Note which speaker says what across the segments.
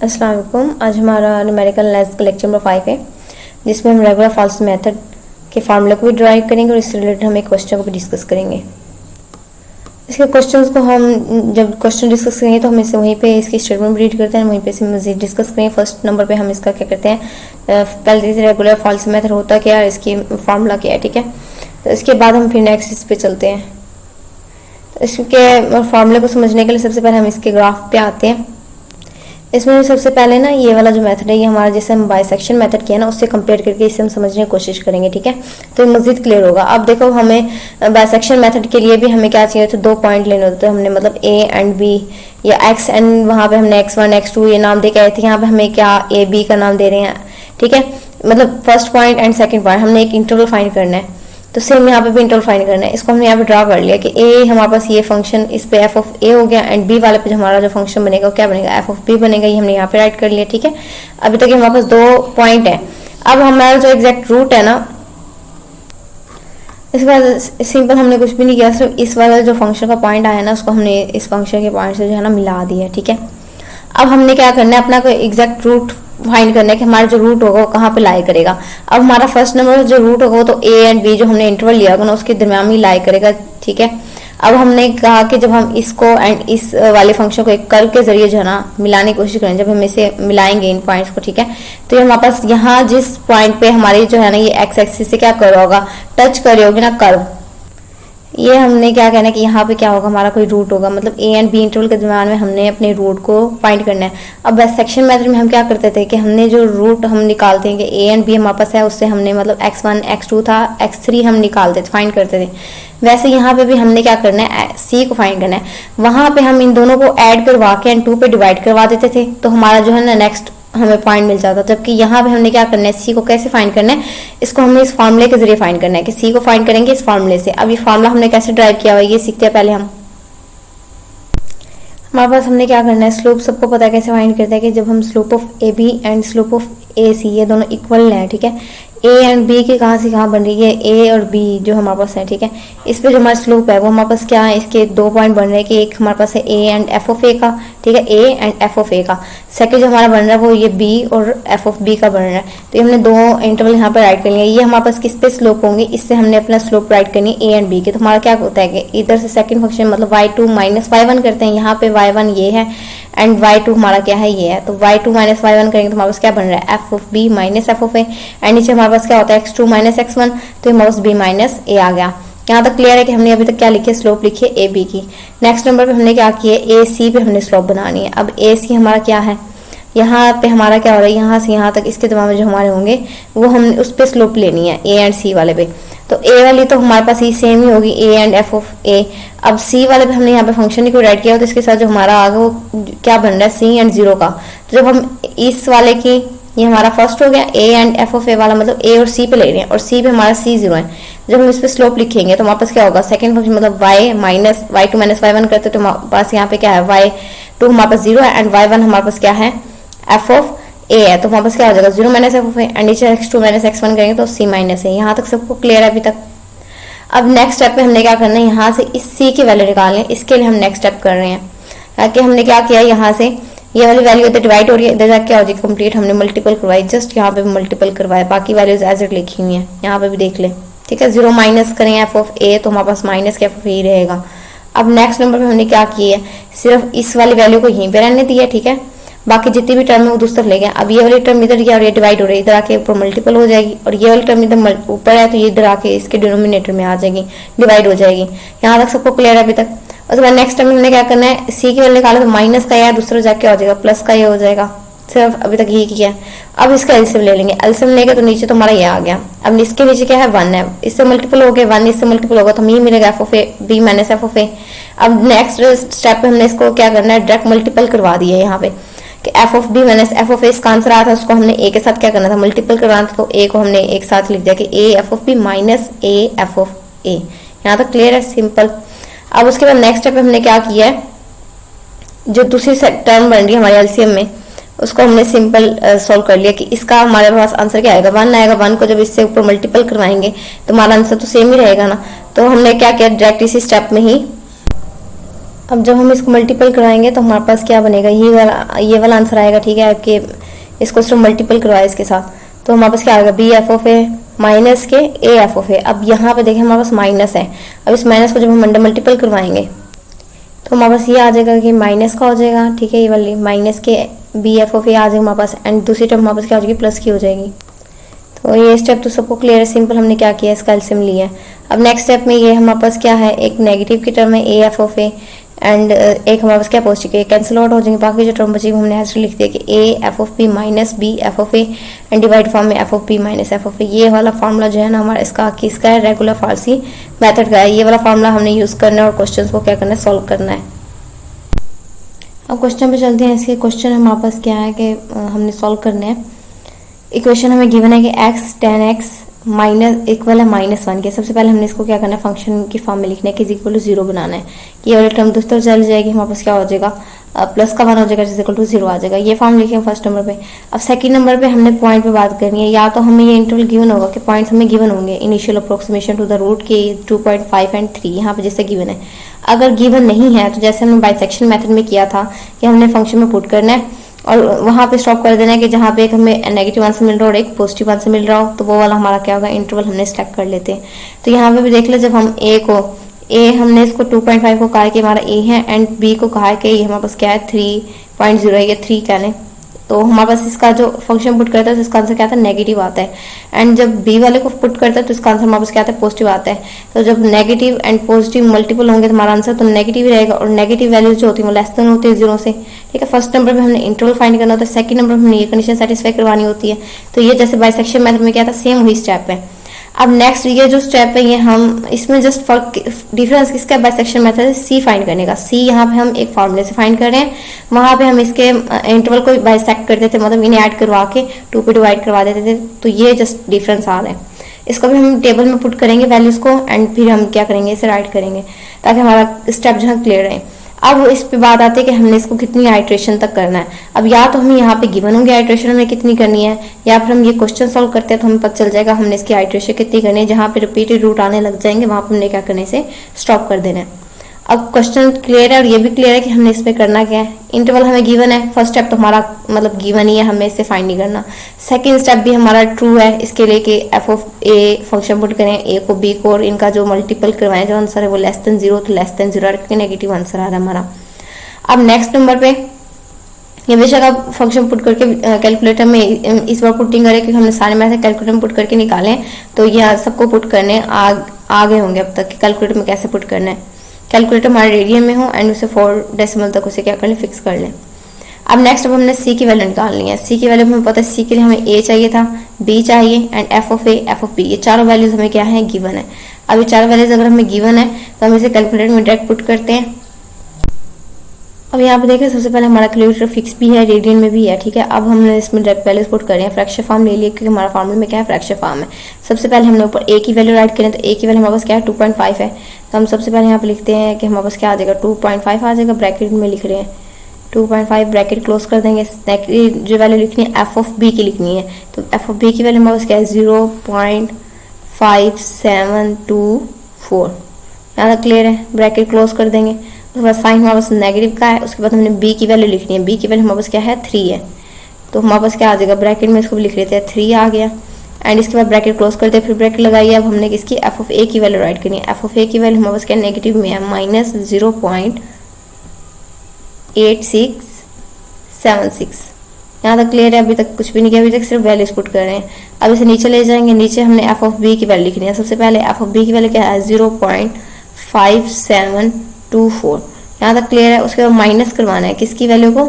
Speaker 1: अस्सलाम वालेकुम। आज हमारा न्यूमेरिकल एनालिसिस का लेक्चर नंबर 5 है, जिसमें हम रेगुलर फॉल्स मेथड के फार्मूला को भी ड्राइव करेंगे और इससे रिलेटेड हम एक क्वेश्चन को भी डिस्कस करेंगे। इसके क्वेश्चंस को हम जब क्वेश्चन डिस्कस करेंगे तो हम इसे वहीं पे इसकी स्टेटमेंट रीड करते हैं, वहीं पे इसे मज़ीद डिस्कस करेंगे। फर्स्ट नंबर पे हम इसका क्या करते हैं, पहले रेगुलर फॉल्स मेथड होता क्या है, इसकी फार्मूला क्या है, ठीक है। तो इसके बाद हम फिर नेक्स्ट इस पे चलते हैं। तो इसके फार्मूले को समझने के लिए सबसे पहले हम इसके ग्राफ पे आते हैं। इसमें सबसे पहले ना ये वाला जो मेथड है, ये हमारा जैसे हम बाइसेक्शन मेथड किया ना, उससे कंपेयर करके इसे हम समझने की कोशिश करेंगे, ठीक है। तो मज़ीद क्लियर होगा। अब देखो, हमें बाइसेक्शन मेथड के लिए भी हमें क्या चाहिए था, 2 पॉइंट लेने होते हैं हमने, मतलब ए एंड बी या एक्स एंड वहाँ पे हमने x1 x2 ये नाम दे के आए थे। यहाँ पे हमें क्या ए बी का नाम दे रहे हैं, ठीक है। मतलब first point and second point हमने एक इंटरवल फाइंड करना है। तो सेम यहाँ पे भी इंटरवल फाइंड करना है। इसको हमने यहाँ पे ड्रा कर लिया कि ए हमारे पास ये फंक्शन, इस पे एफ ऑफ ए हो गया, एंड बी वाले पे जो हमारा जो फंक्शन बनेगा वो क्या बनेगा, एफ ऑफ बी बनेगा। ये हमने यहाँ पे राइट कर लिया, ठीक है। अभी तक हमारे पास 2 पॉइंट है। अब हमारा जो एग्जैक्ट रूट है ना, इस बार सिंपल हमने कुछ भी नहीं किया, सिर्फ इस वाला जो फंक्शन का पॉइंट आया ना, उसको हमने इस फंक्शन के पॉइंट से जो है ना मिला दिया, ठीक है। अब हमने क्या करना है, अपना कोई एग्जैक्ट रूट फाइंड करना है कि हमारा जो रूट होगा वो कहाँ पे लाई करेगा। अब हमारा फर्स्ट नंबर जो रूट होगा वो तो ए एंड बी जो हमने इंटरवल लिया होगा ना, उसके दरम्यान ही लाई करेगा, ठीक है। अब हमने कहा कि जब हम इसको एंड इस वाले फंक्शन को एक कर्व के जरिए जो है ना मिलाने की कोशिश करें, जब हम इसे मिलाएंगे इन पॉइंट्स को, ठीक है, तो ये हमारे पास यहाँ जिस पॉइंट पे हमारी जो है ना ये एक्स एक्सिस से क्या कर होगा, टच कर होगी ना कर्व, ये हमने क्या कहना है कि यहाँ पे क्या होगा, हमारा कोई रूट होगा। मतलब ए एंड बी इंटरवल के दरम्यान में हमने अपने रूट को फाइंड करना है। अब बाइसेक्शन मेथड में हम क्या करते थे कि हमने जो रूट हम निकालते हैं कि ए एंड बी हमारे पास है, उससे हमने मतलब x1 x2 था, x3 हम निकालते थे, फाइंड करते थे। वैसे यहाँ पे भी हमने क्या करना है, सी को फाइंड करना है। वहाँ पे हम इन दोनों को ऐड करवा के एंड 2 पे डिवाइड करवा देते थे, तो हमारा जो है ना नेक्स्ट हमें पॉइंट मिल जाता। जबकि यहाँ पे हमने क्या करना है, सी को कैसे फाइंड करना है, इसको हमने इस फार्मूले के जरिए फाइंड करना है कि सी को फाइंड करेंगे इस फार्मूले से। अब ये फार्मूला हमने कैसे ड्राइव किया हुआ है ये सीखते हैं पहले हम। हमारे पास हमने क्या करना है, स्लोप सबको पता है कैसे फाइंड करते हैं कि जब हम slope of A B and slope of A C ये दोनों इक्वल हैं, ठीक है। ए एंड बी की कहाँ से कहाँ बन रही है, ए और बी जो हमारे पास है, ठीक है। इस पे जो हमारा स्लोप है वो हमारे पास क्या है, इसके 2 पॉइंट बन रहे हैं कि एक हमारे पास है ए एंड एफ ऑफ ए का, ठीक है, ए एंड एफ ऑफ ए का। सेकंड जो हमारा बन रहा है वो ये बी और एफ ऑफ बी का बन रहा है। तो ये हमने 2 इंटरवल यहाँ पे राइट कर लिया। ये हमारे पास किस पे स्लोप होंगे, इससे हमने अपना स्लोप राइट करनी है ए एंड बी के। तो हमारा क्या होता है कि इधर से सेकंड फंक्शन मतलब y2 माइनस y1 करते हैं। यहाँ पे y1 ये है एंड y2 हमारा क्या है, ये है। तो y2 माइनस y1 करेंगे तो हमारे पास क्या बन रहा है, F of B minus F of A, and नीचे हमारे पास क्या होता है x2 माइनस x1, तो हमारे पास b माइनस ए आ गया। यहाँ तक क्लियर है कि हमने अभी तक क्या लिखी, स्लोप लिखी है ए बी की। नेक्स्ट नंबर पे हमने क्या किया, ए सी पे हमने स्लोप बनानी है। अब ए सी हमारा क्या है, यहाँ पे हमारा क्या हो रहा है, यहाँ से यहाँ तक इसके दरम्यान में जो हमारे होंगे वो हमने उस पर स्लोप लेनी है ए एंड सी वाले पे। तो ए वाली तो हमारे पास ही सेम ही होगी, A and F of a. अब सी वाले पे हमने यहाँ पे फंक्शन को राइट किया, तो इसके साथ जो हमारा आगे वो क्या बन रहा है, सी एंड 0 का। तो जब हम इस वाले की, ये हमारा फर्स्ट हो गया ए एंड एफ ऑफ ए वाला, मतलब ए और सी पे ले रहे हैं और सी पे हमारा सी 0 है। जब हम इस पे स्लोप लिखेंगे तो हमारे पास क्या होगा, सेकंड फंक्शन मतलब y minus y2 minus y1 करते तो हमारे पास यहाँ पे क्या है, y2 हमारे पास 0 है एंड y1 हमारे पास क्या है, एफ ऑफ ए है। तो हमारे पास क्या हो जाएगा 0 minus F of A, and नीचे x2 माइनस x1 करेंगे तो c माइनस ए। यहाँ तक सबको क्लियर है अभी तक। अब नेक्स्ट स्टेप पे हमने क्या करना है, यहाँ से इस c की वैल्यू निकालनी है। इसके लिए हम नेक्स्ट स्टेप कर रहे हैं, ताकि हमने क्या किया, यहाँ से ये वाली वैल्यू इधर डिवाइड हो रही है, इधर जाके क्या हो जाएगी कंप्लीट, हमने मल्टीपल करवाई, जस्ट यहाँ पे मल्टीपल करवाया, बाकी वैल्यूज एज इट लिखी हुई हैं, यहाँ पे भी देख ले, ठीक है। 0 माइनस करें एफ ऑफ ए तो हमारे पास माइनस के एफ ऑफ ए रहेगा। अब नेक्स्ट नंबर पे हमने क्या किया है, सिर्फ इस वाली वैल्यू को यहीं पे रहने दिया, ठीक है। बाकी जितनी भी टर्म है वो दूसरी तरफ ले गए। अब ये वाली टर्म इधर गया और ये डिवाइड हो रही है, इधर आके ऊपर मल्टीपल हो जाएगी, और ये वाली टर्म इधर ऊपर है तो ये इधर आके इसके डिनोमिनेटर में आ जाएगी, डिवाइड हो जाएगी। यहाँ तक सबको क्लियर है अभी तक। उसके बाद नेक्स्ट टाइम हमने क्या करना है, सी की वैल्यू निकाला तो माइनस का या दूसरा जाके हो जाएगा, प्लस का ये हो जाएगा। सिर्फ अभी तक यही किया है। अब इसका एलसीएम ले लेंगे, एलसीएम लेंगे तो नीचे तो हमारा ये आ गया। अब इसके नीचे क्या है, 1 है, इससे मल्टीपल हो गया, 1 इससे मल्टीपल होगा तो हमें मिलेगा f of A b minus F of a. अब नेक्स्ट स्टेप पे हमने इसको क्या करना है, डायरेक्ट मल्टीपल करवा दिया है यहाँ पे कि f of B minus F of a इसका आंसर आया था, उसको हमने ए के साथ क्या करना था, मल्टीपल करवाना था। तो ए को हमने एक साथ लिख दिया कि a F of B minus a F of a. यहाँ तक क्लियर है, सिंपल। अब उसके बाद नेक्स्ट स्टेप हमने क्या किया है, जो दूसरी टर्म बन रही है हमारे एलसीएम में, उसको हमने सिंपल सॉल्व कर लिया कि इसका हमारे पास आंसर क्या आएगा, 1 आएगा। 1 को जब इससे ऊपर मल्टीपल करवाएंगे तो हमारा आंसर तो सेम ही रहेगा ना। तो हमने क्या किया, डायरेक्ट इसी स्टेप में ही अब जब हम इसको मल्टीपल करवाएंगे तो हमारे पास क्या बनेगा, ये वाला आंसर आएगा, ठीक है। आपके इसको सिर्फ मल्टीपल करवाए इसके साथ, तो हमारे पास क्या आएगा, B F of A minus के ए एफ ऑफ ए। अब यहाँ पे देखें हमारे पास माइनस है, अब इस माइनस को जब हम मल्टीपल करवाएंगे तो हमारे पास ये आ जाएगा कि माइनस का हो जाएगा, ठीक है। ये वाली माइनस के बी एफ ऑफ ए आ जाएगा हमारे पास, एंड दूसरी टर्म हमारे पास क्या हो जाएगी, प्लस की हो जाएगी। तो ये स्टेप तो सबको क्लियर है, सिंपल। हमने क्या किया, इसका एलसीएम लिया है। अब नेक्स्ट स्टेप में ये हमारे पास क्या है, एक नेगेटिव की टर्म है A F of A, and एक हमारे पास क्या पॉजिटिव है, कैंसिल आउट हो जाएंगे। बाकी जो टर्म बची हमने ऐसे लिख दिया कि a F of B minus b F of A and divide form में f of B minus F of a. ये वाला फार्मूला जो है ना हमारा इसका किसका है, रेगुलर फारसी मेथड का है। ये वाला फार्मूला हमने यूज़ करना है और क्वेश्चन को क्या करना है, सॉल्व करना है। अब क्वेश्चन पे चलते हैं। इसके क्वेश्चन हमारे पास क्या है कि हमने सॉल्व करने हैं। इक्वेशन हमें गिवन है कि x tan x minus equal है -1 के। सबसे पहले हमने इसको क्या करना है, फंक्शन की फॉर्म में लिखना है कि इक्वल टू 0 बनाना है। ये वाली टर्म दोस्तों चल जाएगी, हमारे पास क्या हो जाएगा, प्लस का 1 हो जाएगा, इक्वल टू 0 आ जाएगा। ये फॉर्म लिखे फर्स्ट नंबर पे। अब सेकंड नंबर पे हमने पॉइंट पे बात करनी है। या तो हमें ये इंटरवल गिवन होगा कि पॉइंट्स हमें गिवन होंगे, initial approximation to the root के 2.5 एंड 3 यहाँ पे जैसे गिवन है। अगर गिवन नहीं है तो जैसे हमने बाइसेक्शन मेथड में किया था कि हमने फंक्शन में पुट करना है और वहाँ पे स्टॉप कर देना है कि जहाँ पे एक हमें नेगेटिव आंसर मिल रहा हो और एक पॉजिटिव आंसर मिल रहा हो, तो वो वाला हमारा क्या होगा, इंटरवल हमने सेलेक्ट कर लेते हैं। तो यहाँ पे भी देख लो, जब हम ए हमने इसको 2.5 को कहा है कि हमारा ए है, एंड बी को कहा है कि ये हमारे पास क्या है 3.0 है, ये 3 क्या है। तो हमारे पास इसका जो फंक्शन पुट करता है तो इसका आंसर क्या आता है, नेगेटिव आता है। एंड जब बी वाले को पुट करता है तो इसका आंसर हमारे पास क्या आता है, पॉजिटिव आता है। तो जब नेगेटिव एंड पॉजिटिव मल्टीपल होंगे तो हमारा आंसर तो नेगेटिव ही रहेगा, और नेगेटिव वैल्यूज जो होती है वो लेस देन होती है 0 से, ठीक है। फर्स्ट नंबर पे हमने इंटरवल फाइंड करना होता है, सेकंड नंबर पे हमने ये कंडीशन सेटिस्फाई करवानी होती है। तो ये जैसे बाइसेक्शन मेथड में क्या था, सेम वही स्टेप है। अब नेक्स्ट ये जो स्टेप है, ये हम इसमें जस्ट फर्क डिफरेंस किसका, बाइसेक्शन मेथड है सी फाइंड करने का। सी यहाँ पे हम एक फॉर्मूले से फाइंड कर रहे हैं, वहाँ पे हम इसके इंटरवल को बाइसेक्ट कर देते, मतलब इन्हें ऐड करवा के 2 पे डिवाइड करवा देते थे। तो ये जस्ट डिफरेंस आ रहा है। इसको भी हम टेबल में पुट करेंगे वैल्यूज को, एंड फिर हम क्या करेंगे, इसे राइट करेंगे ताकि हमारा स्टेप जो है क्लियर रहे। अब इस पे बात आती है कि हमने इसको कितनी आइट्रेशन तक करना है। अब या तो हमें यहाँ पे गिवन होंगे आइट्रेशन हमें कितनी करनी है, या फिर हम ये क्वेश्चन सॉल्व करते हैं तो हमें पता चल जाएगा हमने इसकी आइट्रेशन कितनी करनी है। जहाँ पे रिपीटेड रूट आने लग जाएंगे वहाँ पर हमने क्या करने से स्टॉप कर देना है। अब क्वेश्चन क्लियर है और ये भी क्लियर है कि हमने इसमें करना क्या है। इंटरवल हमें गिवन है, फर्स्ट स्टेप तो हमारा मतलब गिवन ही है, हमें इससे फाइंड नहीं करना। सेकंड स्टेप भी हमारा ट्रू है, इसके लिए कि f of a function put करें, ए को बी को, और इनका जो मल्टीपल करवाएं जो आंसर है वो लेस देन 0 तो लेस देन 0 नेगेटिव आंसर आ रहा है हमारा। अब नेक्स्ट नंबर पे ये बेशक आप फंक्शन पुट करके कैलकुलेटर में इस बार पुटिंग करें, क्योंकि हमने सारे मैथ कैलकुलेटर में पुट करके निकाले, तो ये सबको पुट करने आगे होंगे अब तक कि कैलकुलेटर में कैसे पुट करना है। कैलकुलेटर हमारे रेडियन में हो एंड उसे 4 डेसिमल तक उसे क्या कर लें, फिक्स कर लें। अब नेक्स्ट अब हमने सी की वैल्यू निकालनी है। सी की वैल्यू हमें पता है, सी के लिए हमें ए चाहिए था, बी चाहिए and F of A F of B, ये चारों वैल्यूज हमें क्या है, गिवन है। अब ये चारों वैल्यूज अगर हमें गिवन है तो हम इसे कैलकुलेटर में डायरेक्ट पुट करते हैं। अब यहाँ पे देखें, सबसे पहले हमारा कैलकुलेटर फिक्स भी है, रेडियन में भी है, ठीक है। अब हमने इसमें डायरेक्ट वैल्यूज पुट कर रहे हैं, फ्रैक्शन फॉर्म ले लिए क्योंकि हमारा फॉर्मूले में क्या है, फ्रैक्शन फॉर्म है। सबसे पहले हमने ऊपर ए की वैल्यू राइट करें, तो ए की वैल्यू हमारे पास क्या है, 2.5 है। तो हम सबसे पहले यहाँ पे लिखते हैं कि हमारे पास क्या आ जाएगा, 2.5 आ जाएगा, ब्रैकेट में लिख रहे हैं 2.5, ब्रैकेट क्लोज कर देंगे। जो वैल्यू लिखनी है एफ ऑफ बी की लिखनी है, तो एफ ऑफ बी की वैल्यू हमारे पास क्या है, 0.5724। यहाँ तक क्लियर है, ब्रैकेट क्लोज कर देंगे। उसके बाद साइन हमारे पास नेगेटिव का है, उसके बाद हमने बी की वैल्यू लिखनी है, बी की वैल्यू हमारे पास क्या है, 3 है। तो हमारे पास क्या आ जाएगा, ब्रैकेट में इसको भी लिख लेते हैं, 3 आ गया। एंड इसके बाद ब्रैकेट क्लोज करते हैं, फिर ब्रैकेट लगाइए। अब हमने इसकी एफ ऑफ ए की वैल्यू राइट करनी है। एफ ऑफ ए की वैल्यू हमारे पास क्या नेगेटिव में है, -0.8676। यहाँ तक क्लियर है, अभी तक कुछ भी नहीं किया, अभी तक सिर्फ वैल्यूज पुट कर रहे हैं। अब इसे नीचे ले जाएंगे, नीचे हमने एफ ऑफ बी की वैल्यू लिखनी है। सबसे पहले एफ ऑफ बी की वैल्यू क्या है, 0.5724। यहाँ तक क्लियर है। उसके बाद माइनस करवाना है किसकी वैल्यू को,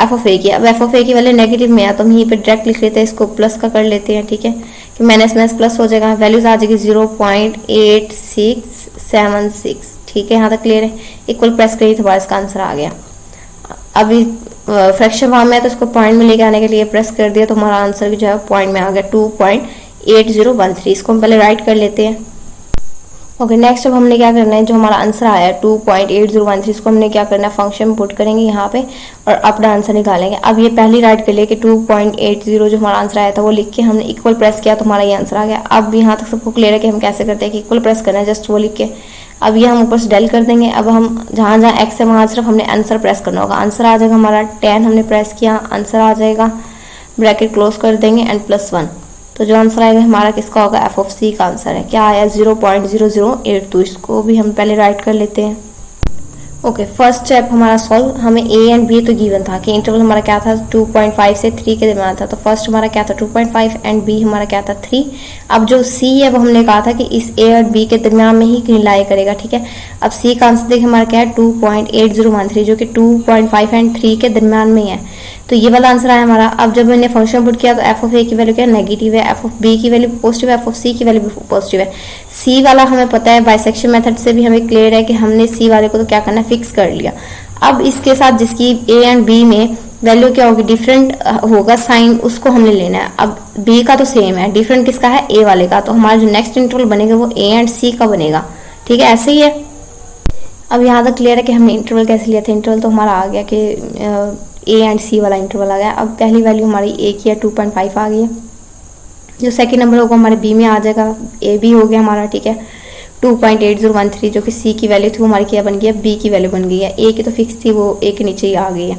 Speaker 1: एफ ऑफ ए की। अब एफ ऑफ ए की वैल्यू नेगेटिव में है तो हम यहीं पे डायरेक्ट लिख लेते हैं, इसको प्लस का कर लेते हैं, ठीक है, कि माइनस माइनस प्लस हो जाएगा, वैल्यूज आ जाएगी 0.8676, ठीक है। यहाँ तक क्लियर है। इक्वल प्रेस करिए तो इसका आंसर आ गया। अभी फ्रैक्शन फॉर्म में है तो इसको पॉइंट में लेके आने के लिए प्रेस कर दिया तो हमारा आंसर जो है पॉइंट में आ गया, 2.8013। इसको हम पहले राइट कर लेते हैं। ओके, नेक्स्ट अब हमने क्या करना है, जो हमारा आंसर आया है 2.8013, इसको हमने क्या करना है, फंक्शन में पुट करेंगे यहाँ पे और अपना आंसर निकालेंगे। अब ये पहली राइट कर लिया कि 2.80 जो हमारा आंसर आया था वो लिख के हमने इक्वल प्रेस किया तो हमारा ये आंसर आ गया। अब यहाँ तक सबको क्लियर है कि हम कैसे करते हैं कि इक्वल प्रेस करना है, जस्ट वो लिख के। अब ये हम ऊपर से डेल कर देंगे। अब हम जहाँ जहाँ एक्स है वहाँ सिर्फ हमने आंसर प्रेस करना होगा। आंसर आ जाएगा हमारा 10, हमने प्रेस किया, आंसर आ जाएगा, ब्रैकेट क्लोज कर देंगे एंड +1। तो जो आंसर आएगा हमारा किसका होगा, एफ ऑफ सी का आंसर है। क्या आया, 0.008। तो इसको भी हम पहले राइट कर लेते हैं। ओके, फर्स्ट स्टेप हमारा सॉल्व। हमें ए एंड बी तो गिवन था कि इंटरवल हमारा क्या था, 2.5 से 3 के दरमियान था। तो फर्स्ट हमारा क्या था 2.5 एंड बी हमारा क्या था 3। अब जो सी है वो हमने कहा था कि इस ए और बी के दरमियान में ही कहीं लाई करेगा, ठीक है। अब सी का आंसर देखिए हमारा क्या है 2.8013, जो कि 2.5 एंड 3 के दरमियान में है। तो ये वाला आंसर आया हमारा। अब जब मैंने फंक्शन पुट किया तो एफ ऑफ ए की वैल्यू क्या है, नेगेटिव है, एफ ऑफ बी की वैल्यू पॉजिटिव है, एफ ऑफ सी की वैल्यू पॉजिटिव है। सी वाला हमें पता है, बाइसेक्शन मेथड से भी हमें क्लियर है कि हमने सी वाले को तो क्या करना है, फिक्स कर लिया। अब इसके साथ जिसकी ए एंड बी में वैल्यू क्या होगी, डिफरेंट होगा साइन, उसको हमने लेना है। अब बी का तो सेम है, डिफरेंट किसका है, ए वाले का। तो हमारा जो नेक्स्ट इंटरवल बनेगा वो ए एंड सी का बनेगा, ठीक है, ऐसे ही है। अब यहाँ तक क्लियर है कि हमने इंटरवल कैसे लिया था। इंटरवल तो हमारा आ गया कि ए एंड सी वाला इंटरवल आ गया। अब पहली वैल्यू हमारी ए की है 2.5 आ गई है। जो सेकंड नंबर होगा हमारे बी में आ जाएगा, ए बी हो गया हमारा, ठीक है, 2.8013, जो कि सी की वैल्यू थी वो हमारी क्या बन गई है, बी की वैल्यू बन गई है। ए की तो फिक्स थी, वो ए के नीचे ही आ गई है।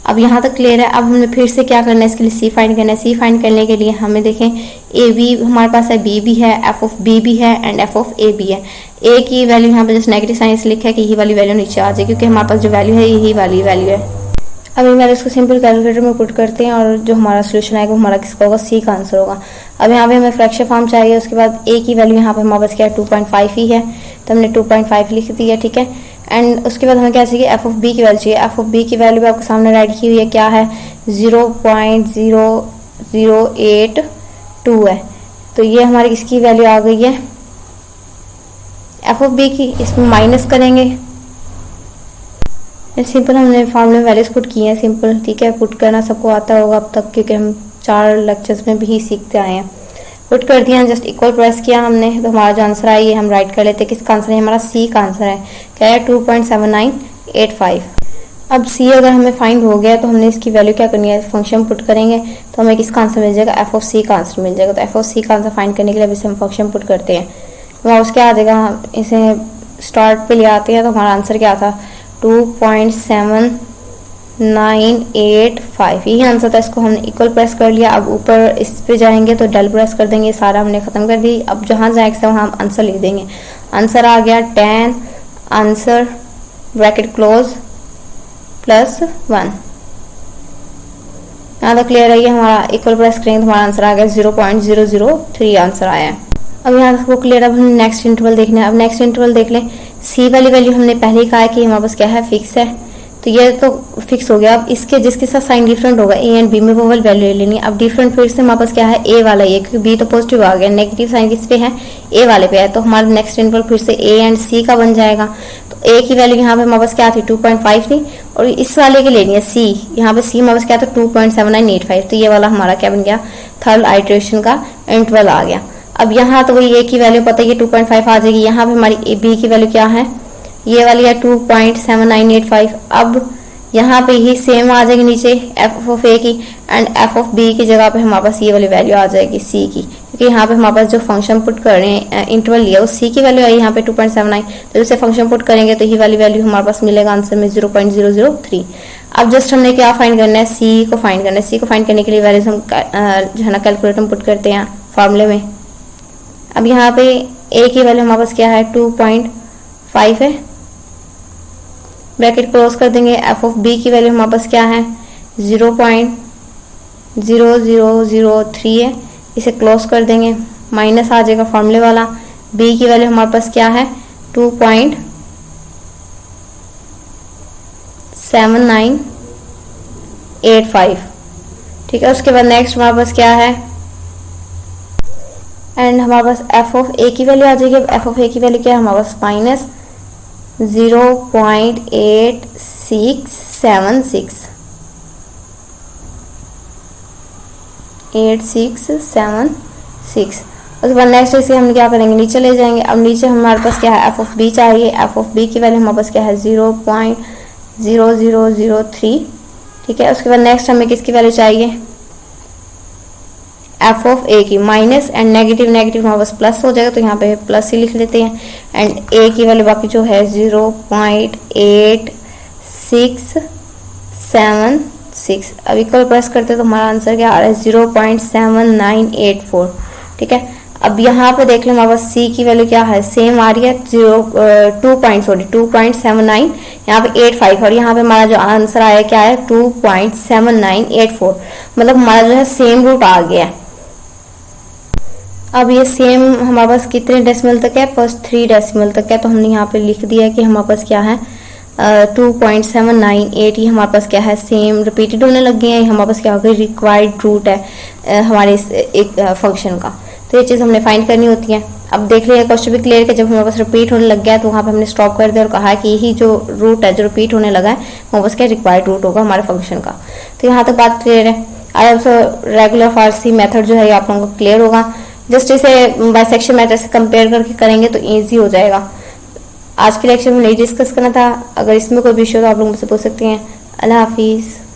Speaker 1: अब यहाँ तक क्लियर है। अब हमें फिर से क्या करना है, इसके लिए सी फाइंड करना है। सी फाइंड करने के लिए हमें देखें ए बी हमारे पास है, बी भी है, एफ ऑफ बी भी है एंड एफ ऑफ ए भी है। ए की वैल्यू यहाँ पे जस्ट नेगेटिव साइन से लिखा है कि यही वाली वैल्यू नीचे आ जाए, क्योंकि हमारे पास जो वैल्यू है यही वाली वैल्यू है। अब हमारे इसको सिंपल कैलकुलेटर में पुट करते हैं और जो हमारा सोल्यूशन आएगा वो हमारा किसका होगा, सी का आंसर होगा। अब यहाँ पे हमें फ्रैक्शन फॉर्म चाहिए। उसके बाद ए की वैल्यू यहाँ पे हमारे पास क्या है 2.5 ही है, तो हमने 2.5 लिख दी है, ठीक है। एंड उसके बाद हमें क्या चाहिए, एफ ऑफ बी की वैल्यू चाहिए। एफ ऑफ बी की वैल्यू आपके सामने राइट की हुई है, क्या है 0.0082 है। तो ये हमारी इसकी वैल्यू आ गई है एफ ऑफ बी की। इसमें माइनस करेंगे, सिंपल हमने फॉर्मूले में वैल्यूज पुट की हैं, सिंपल, ठीक है। पुट करना सबको आता होगा अब तक, क्योंकि हम 4 लेक्चर्स में भी ही सीखते आए हैं। पुट कर दिया, जस्ट इक्वल प्रेस किया हमने, तो हमारा जो आंसर है ये हम राइट कर लेते हैं। किसका आंसर है, हमारा सी का आंसर है। क्या है 2.7985। अब सी अगर हमें फाइंड हो गया तो हमने इसकी वैल्यू क्या करनी है, फंक्शन पुट करेंगे तो हमें किसका आंसर मिल जाएगा, एफ ऑफ सी का आंसर मिल जाएगा। तो एफ ऑफ सी का आंसर फाइंड करने के लिए अभी से हम फंक्शन पुट करते हैं। तो उसके आ जाएगा, इसे स्टार्ट पे ले आते हैं। तो हमारा आंसर क्या था 2.7985, यही आंसर था। इसको हमने इक्वल प्रेस कर लिया। अब ऊपर इस पे जाएंगे तो डल प्रेस कर देंगे, सारा हमने खत्म कर दी। अब जहाँ जहाँ एक्स है वहाँ हम आंसर लिख देंगे। आंसर आ गया 10, आंसर ब्रैकेट क्लोज +1। यहाँ तक क्लियर है। ये हमारा इक्वल प्रेस करेंगे तो हमारा आंसर आ गया 0.003 आंसर आया है। अब यहाँ तक वो क्लियर। अब हमने नेक्स्ट इंटरवल देखना है। अब नेक्स्ट इंटरवल देख लें। सी वाली वैल्यू हमने पहले ही कहा है कि हमारे पास क्या है, फिक्स है, तो ये तो फिक्स हो गया। अब इसके जिसके साथ साइन डिफरेंट होगा ए एंड बी में वो वाली वैल्यू ले लेनी है। अब डिफरेंट फिर से हमारे पास क्या है, ए वाला ही है, क्योंकि बी तो पॉजिटिव आ गया, नेगेटिव साइन किस पे है, ए वाले पे है। तो हमारा नेक्स्ट इंटरवल फिर से ए एंड सी का बन जाएगा। तो ए की वैल्यू यहाँ पे हमारे पास क्या थी 2.5 थी, और इस वाले की लेनी है सी। यहाँ पे सी हमारे पास क्या था 2.7985। तो ये वाला हमारा क्या बन गया, थर्ड आइटरेशन का इंटरवल आ गया। अब यहाँ तो वही ए की वैल्यू पता है 2.5 आ जाएगी। यहाँ पे हमारी ए बी की वैल्यू क्या है, ये वाली है 2.7985। अब यहाँ पे ही सेम आ जाएगी नीचे एफ ऑफ ए की, एंड एफ ऑफ बी की जगह पे हमारे पास ये वाली वैल्यू आ जाएगी सी की, क्योंकि यहाँ पे हमारे पास जो फंक्शन पुट कर रहे हैं इंटरवल लिया वो सी की वैल्यू आई यहाँ पे 2.79। तो इसे फंक्शन पुट करेंगे तो ये वाली वैल्यू हमारे पास मिलेगा आंसर में 0.003। अब जस्ट हमने क्या फाइंड करना है, सी को फाइंड करना है। सी को फाइंड करने के लिए वैल्यूज हम जो है ना कैलकुलेटर में पुट करते हैं फॉर्मूले में। अब यहाँ पे ए की वैल्यू हमारे पास क्या है 2.5 है, ब्रैकेट क्लोज कर देंगे। एफ ऑफ बी की वैल्यू हमारे पास क्या है 0.0003 है, इसे क्लोज कर देंगे, माइनस आ जाएगा फॉर्मूले वाला। बी की वैल्यू हमारे पास क्या है 2.7985, ठीक है। उसके बाद नेक्स्ट हमारे पास क्या है, एंड हमारे पास एफ ऑफ ए की वैल्यू आ जाएगी। एफ ऑफ ए की वैल्यू क्या है हमारे पास माइनस 0.8676। उसके बाद नेक्स्ट इसे हम क्या करेंगे, नीचे ले जाएंगे। अब नीचे हमारे पास क्या है, एफ ऑफ बी चाहिए। एफ ऑफ बी की वैल्यू हमारे पास क्या है 0.0003, ठीक है। उसके बाद नेक्स्ट हमें किसकी वैल्यू चाहिए, एफ ऑफ ए की माइनस एंड नेगेटिव नेगेटिव हमारे पास प्लस हो जाएगा, तो यहाँ पे प्लस ही लिख लेते हैं। एंड ए की वैल्यू बाकी जो है 0.8676। अब इक्वल प्रेस करते हैं तो हमारा आंसर क्या आ रहा है 0.7984। ठीक है, अब यहाँ पे देख लें हमारे पास सी की वैल्यू क्या है, सेम आ रही है 2.79, यहाँ पे 85, और यहाँ पे हमारा जो आंसर आया क्या है 2.7984, मतलब हमारा जो है सेम रूट आ गया है। अब ये सेम हमारे पास कितने डेसिमल तक है, फर्स्ट 3 डेसिमल तक है, तो हमने यहाँ पे लिख दिया कि हमारे पास क्या है 2.798, ये हमारे पास क्या है सेम रिपीटेड होने लग गए हैं, हमारे पास क्या हो गया रिक्वायर्ड रूट है हमारे इस एक फंक्शन का। तो ये चीज़ हमने फाइंड करनी होती है। अब देख लिया क्वेश्चन भी क्लियर कि जब हमारे पास रिपीट होने लग गया है तो वहाँ पे हमने स्टॉप कर दिया और कहा कि यही जो रूट है जो रिपीट होने लगा है वो बस क्या रिक्वायर्ड रूट होगा हमारे फंक्शन का। तो यहाँ तक बात क्लियर है। I also regular Farsi method जो है आप लोगों को क्लियर होगा। जस्ट इसे बाइसेक्शन मेथड से कंपेयर करके करेंगे तो ईजी हो जाएगा। आज के लेक्चर में नहीं डिस्कस करना था, अगर इसमें कोई भी इशू हो तो आप लोग मुझसे पूछ सकते हैं। अल्लाह हाफिज़।